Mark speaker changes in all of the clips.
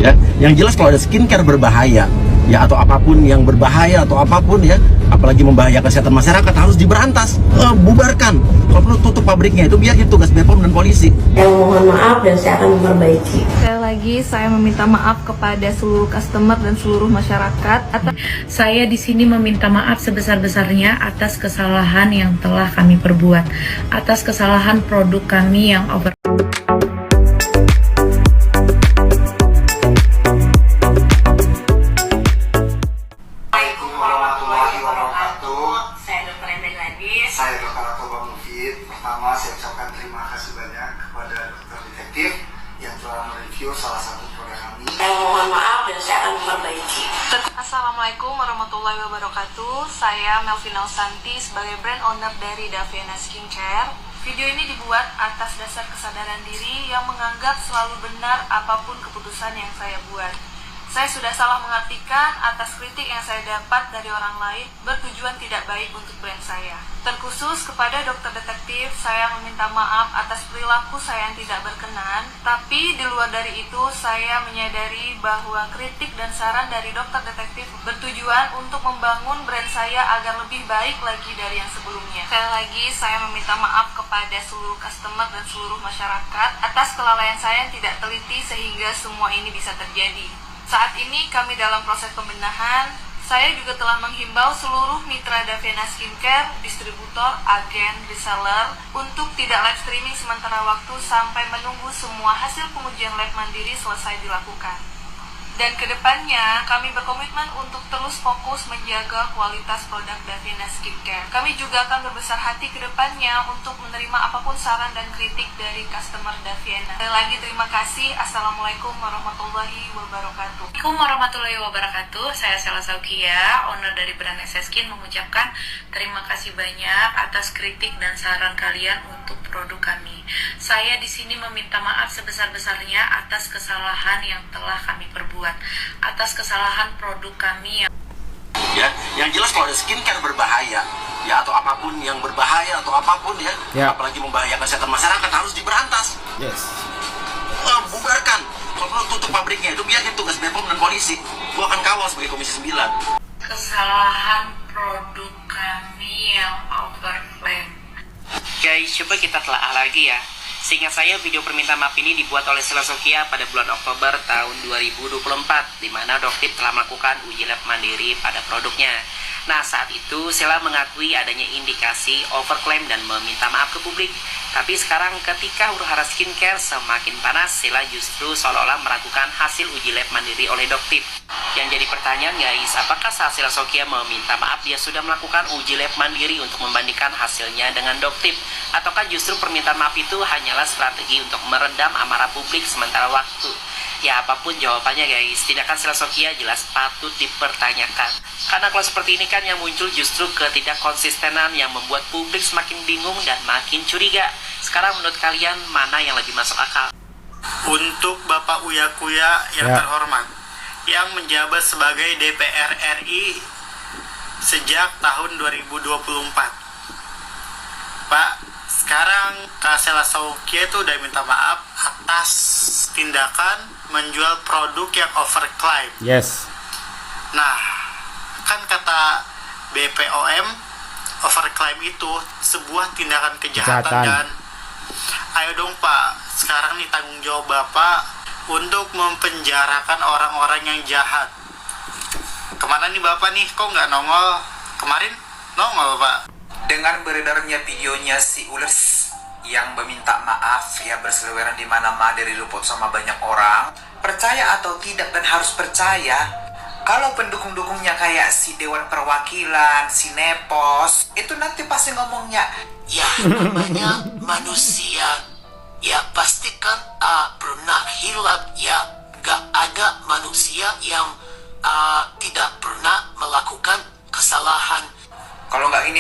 Speaker 1: Ya, yang jelas kalau ada skincare berbahaya, ya atau apapun yang berbahaya atau apapun ya, apalagi membahayakan kesehatan masyarakat harus diberantas, bubarkan. Kalau perlu tutup pabriknya, itu biar itu tugas BPOM dan polisi.
Speaker 2: Yang mohon maaf dan saya akan memperbaiki.
Speaker 3: Sekali lagi saya meminta maaf kepada seluruh customer dan seluruh masyarakat.
Speaker 4: Saya di sini meminta maaf sebesar-besarnya atas kesalahan yang telah kami perbuat, atas kesalahan produk kami yang over.
Speaker 5: Saya Dr. Atoba Mufid. Pertama, saya ucapkan terima kasih banyak kepada dokter detektif yang telah mereview salah satu produk kami.
Speaker 2: Yang mohon maaf dan saya akan memperbaiki.
Speaker 3: Assalamualaikum warahmatullahi wabarakatuh. Saya Melvina Santi sebagai brand owner dari Daviana Skincare. Video ini dibuat atas dasar kesadaran diri yang menganggap selalu benar apapun keputusan yang saya buat. Saya sudah salah mengartikan atas kritik yang saya dapat dari orang lain bertujuan tidak baik untuk brand saya. Terkhusus kepada dokter detektif, saya meminta maaf atas perilaku saya yang tidak berkenan. Tapi di luar dari itu, saya menyadari bahwa kritik dan saran dari dokter detektif bertujuan untuk membangun brand saya agar lebih baik lagi dari yang sebelumnya. Sekali lagi, saya meminta maaf kepada seluruh customer dan seluruh masyarakat atas kelalaian saya yang tidak teliti sehingga semua ini bisa terjadi. Saat ini kami dalam proses pembenahan. Saya juga telah menghimbau seluruh mitra Daviana Skincare, distributor, agen, reseller untuk tidak live streaming sementara waktu sampai menunggu semua hasil pengujian lab mandiri selesai dilakukan. Dan kedepannya kami berkomitmen untuk terus fokus menjaga kualitas produk Daviana Skincare. Kami juga akan berbesar hati kedepannya untuk menerima apapun saran dan kritik dari customer Daviana. Sekali lagi terima kasih. Assalamualaikum warahmatullahi wabarakatuh.
Speaker 4: Assalamualaikum warahmatullahi wabarakatuh. Saya Sela Saukia, owner dari brand Skin, mengucapkan terima kasih banyak atas kritik dan saran kalian untuk produk kami. Saya di sini meminta maaf sebesar-besarnya atas kesalahan yang telah kami perbuat, atas kesalahan produk kami
Speaker 1: Ya, yang jelas kalau ada skincare berbahaya, ya atau apapun yang berbahaya atau apapun ya, apalagi membahayakan kesehatan masyarakat harus diberantas.
Speaker 6: Yes.
Speaker 1: Bubarkan. Kalau perlu tutup pabriknya, itu biar itu tugas BPOM dan polisi. Gua akan kawal sebagai Komisi 9.
Speaker 4: kesalahan produk kami yang overclaim.
Speaker 7: Guys, coba kita telaah lagi ya. Seingat saya, video permintaan maaf ini dibuat oleh Sela Saukia pada bulan Oktober tahun 2024, di mana Doktip telah melakukan uji lab mandiri pada produknya. Nah, saat itu Sela mengakui adanya indikasi overclaim dan meminta maaf ke publik. Tapi sekarang ketika huru-hara skincare semakin panas, Sela justru seolah-olah meragukan hasil uji lab mandiri oleh Doktip. Yang jadi pertanyaan guys, apakah saat Sela Saukia meminta maaf dia sudah melakukan uji lab mandiri untuk membandingkan hasilnya dengan Doktip? Ataukah justru permintaan maaf itu hanyalah strategi untuk meredam amarah publik sementara waktu? Ya apapun jawabannya guys, tindakan Sela Saukia jelas patut dipertanyakan. Karena kalau seperti ini kan yang muncul justru ketidakkonsistenan yang membuat publik semakin bingung dan makin curiga. Sekarang menurut kalian mana yang lebih masuk akal?
Speaker 5: Untuk Bapak Uya Kuya yang terhormat, yang menjabat sebagai DPR RI sejak tahun 2024. Pak, sekarang Kak Sela Saukia itu udah minta maaf atas tindakan menjual produk yang overclaim.
Speaker 6: Yes.
Speaker 5: Nah, kan kata BPOM, overclaim itu sebuah tindakan kejahatan kan? Ayo dong Pak, sekarang nih tanggung jawab Bapak untuk mempenjarakan orang-orang yang jahat. Kemana nih Bapak nih? Kok nggak nongol? Kemarin nongol Pak.
Speaker 8: Dengan beredarnya videonya si Ules yang meminta maaf ya berseliweran di mana-mana dari luput sama banyak orang, percaya atau tidak dan harus percaya kalau pendukung-dukungnya kayak si Dewan Perwakilan, si Nepos, itu nanti pasti ngomongnya
Speaker 9: ya namanya manusia ya pastikan pernah hilap ya, gak ada manusia yang tidak pernah melakukan kesalahan.
Speaker 8: kalau nggak ini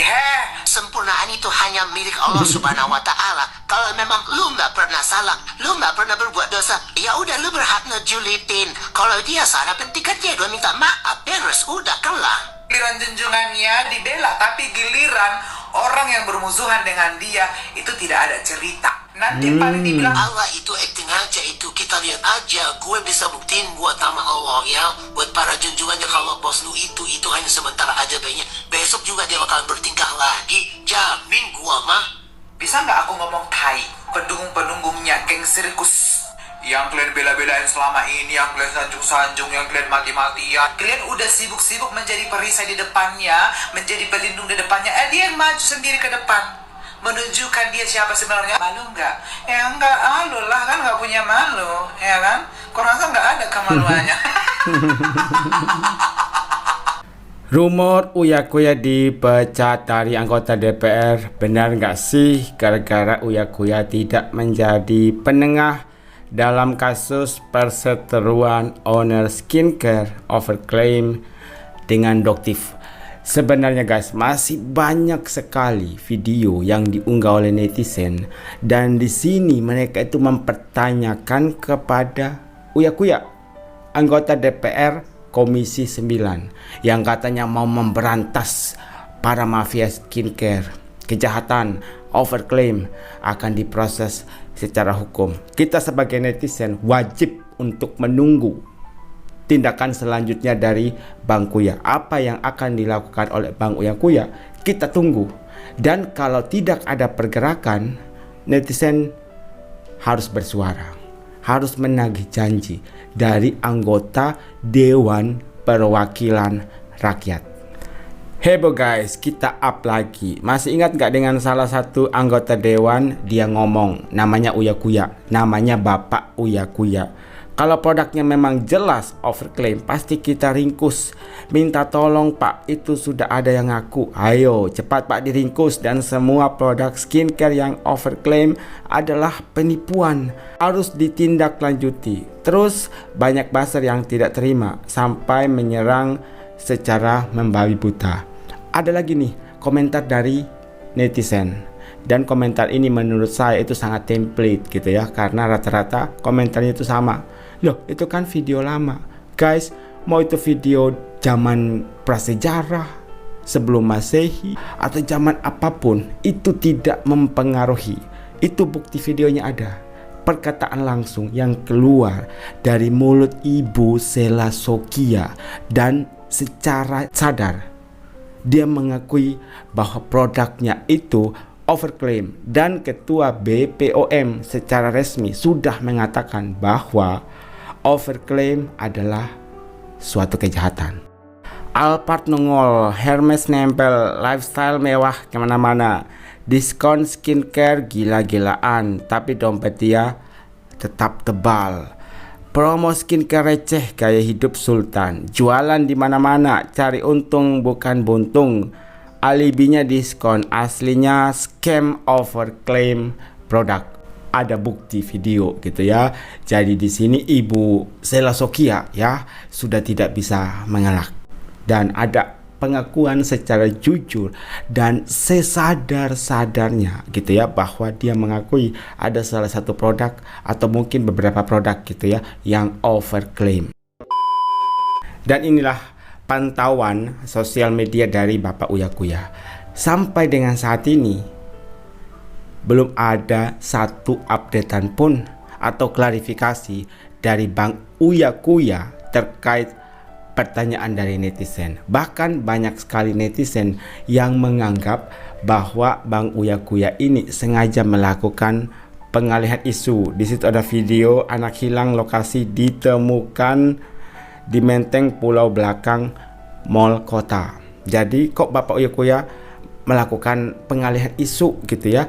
Speaker 9: Sempurnaan itu hanya milik Allah Subhanahu wa Ta'ala. Kalau memang lu nggak pernah salah, lu nggak pernah berbuat dosa, ya udah lu berhak ngejulitin. Kalau dia salah, ketika dia udah minta maaf, beres, udah kelar.
Speaker 8: giliran junjungannya dibela, tapi giliran orang yang bermusuhan dengan dia itu tidak ada cerita. Nanti paling dibilang
Speaker 9: Allah itu acting aja, itu kita lihat aja, gue bisa buktiin buat sama Allah ya, buat para junjungannya kalau bos lu itu hanya sementara aja kayaknya. Besok juga dia bakalan bertingkah lagi, jamin gua mah.
Speaker 8: Bisa nggak aku ngomong tai? Pendungung-pendunggungnya geng sirkus yang kalian bela-belain selama ini, yang kalian sanjung-sanjung, yang kalian mati-matian. Kalian udah sibuk-sibuk menjadi perisai di depannya, menjadi pelindung di depannya. Dia yang maju sendiri ke depan, menunjukkan dia siapa sebenarnya. Malu nggak? Ya nggak, malu lah kan, nggak punya malu, ya kan? Kau rasa nggak ada kemaluannya?
Speaker 6: Rumor Uya Kuya dipecat dari anggota DPR, benar nggak sih? Gara-gara Uya Kuya tidak menjadi penengah dalam kasus perseteruan owner skincare overclaim dengan Doktif. Sebenarnya guys, masih banyak sekali video yang diunggah oleh netizen, dan di sini mereka itu mempertanyakan kepada Uya Kuya, anggota DPR Komisi 9, yang katanya mau memberantas para mafia skincare. Kejahatan overclaim akan diproses secara hukum. Kita sebagai netizen wajib untuk menunggu tindakan selanjutnya dari Bang Kuya. Apa yang akan dilakukan oleh Bang Uya Kuya, kita tunggu. Dan kalau tidak ada pergerakan, netizen harus bersuara, harus menagih janji dari anggota Dewan Perwakilan Rakyat. Heboh guys, kita up lagi. Masih ingat gak dengan salah satu anggota dewan? Dia ngomong, namanya Uya Kuya, namanya Bapak Uya Kuya. Kalau produknya memang jelas overclaim, pasti kita ringkus. Minta tolong Pak, itu sudah ada yang ngaku. Ayo cepat Pak diringkus. Dan semua produk skincare yang overclaim adalah penipuan, harus ditindaklanjuti. Terus banyak buzzer yang tidak terima sampai menyerang secara membabi buta. Ada lagi nih komentar dari netizen, dan komentar ini menurut saya itu sangat template gitu ya, karena rata-rata komentarnya itu sama. Loh, itu kan video lama guys, mau itu video zaman prasejarah, sebelum Masehi, atau zaman apapun, itu tidak mempengaruhi. Itu bukti videonya ada, perkataan langsung yang keluar dari mulut Ibu Sela Sokia, dan secara sadar dia mengakui bahwa produknya itu overclaim. Dan Ketua BPOM secara resmi sudah mengatakan bahwa overclaim adalah suatu kejahatan. Alphard nongol, Hermes nempel, lifestyle mewah kemana-mana, diskon skincare gila-gilaan, tapi dompet dia tetap tebal. Promo skincare receh, gaya hidup sultan, jualan di mana-mana, cari untung bukan buntung. Alibinya diskon, aslinya scam overclaim produk. Ada bukti video gitu ya. Jadi di sini Ibu Sela Sokia ya sudah tidak bisa mengelak, dan ada pengakuan secara jujur dan sesadar-sadarnya gitu ya, bahwa dia mengakui ada salah satu produk atau mungkin beberapa produk gitu ya yang overclaim. Dan inilah pantauan sosial media dari Bapak Uya Kuya. Sampai dengan saat ini belum ada satu updatean pun atau klarifikasi dari Bang Uya Kuya terkait pertanyaan dari netizen. Bahkan banyak sekali netizen yang menganggap bahwa Bang Uya Kuya ini sengaja melakukan pengalihan isu. Di situ ada video anak hilang lokasi ditemukan di Menteng Pulau Belakang Mall Kota. Jadi kok Bapak Uya Kuya melakukan pengalihan isu gitu ya?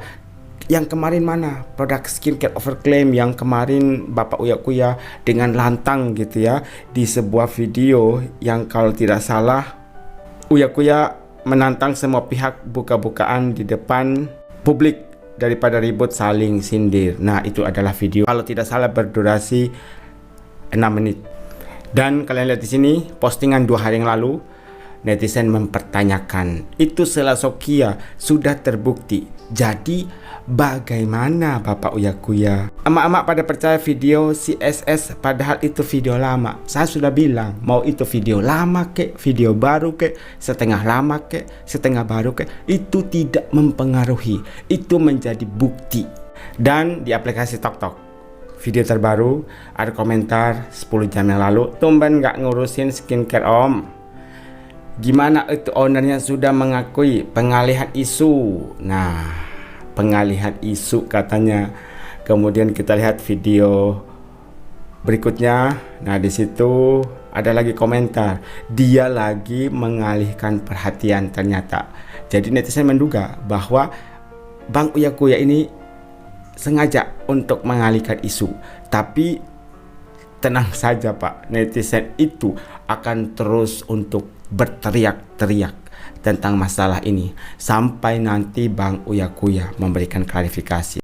Speaker 6: Yang kemarin mana produk skincare overclaim yang kemarin Bapak Uya Kuya dengan lantang gitu ya, di sebuah video yang kalau tidak salah Uya Kuya menantang semua pihak buka-bukaan di depan publik daripada ribut saling sindir. Nah, itu adalah video kalau tidak salah berdurasi 6 menit. Dan kalian lihat di sini postingan 2 hari yang lalu, netizen mempertanyakan, itu Sela Sokia sudah terbukti. Jadi bagaimana Bapak Uya Kuya? Emak-emak pada percaya video CSS padahal itu video lama. Saya sudah bilang, mau itu video lama kek, video baru kek, setengah lama kek, setengah baru kek, itu tidak mempengaruhi. Itu menjadi bukti. Dan di aplikasi TokTok video terbaru ada komentar 10 jam yang lalu, tumben nggak ngurusin skincare om. Gimana itu ownernya sudah mengakui pengalihan isu. Nah, pengalihan isu katanya. Kemudian kita lihat video berikutnya. Nah, di situ ada lagi komentar, dia lagi mengalihkan perhatian ternyata. Jadi netizen menduga bahwa Bang Uya Kuya ini sengaja untuk mengalihkan isu. Tapi tenang saja Pak, netizen itu akan terus untuk berteriak-teriak tentang masalah ini sampai nanti Bang Uya Kuya memberikan klarifikasi.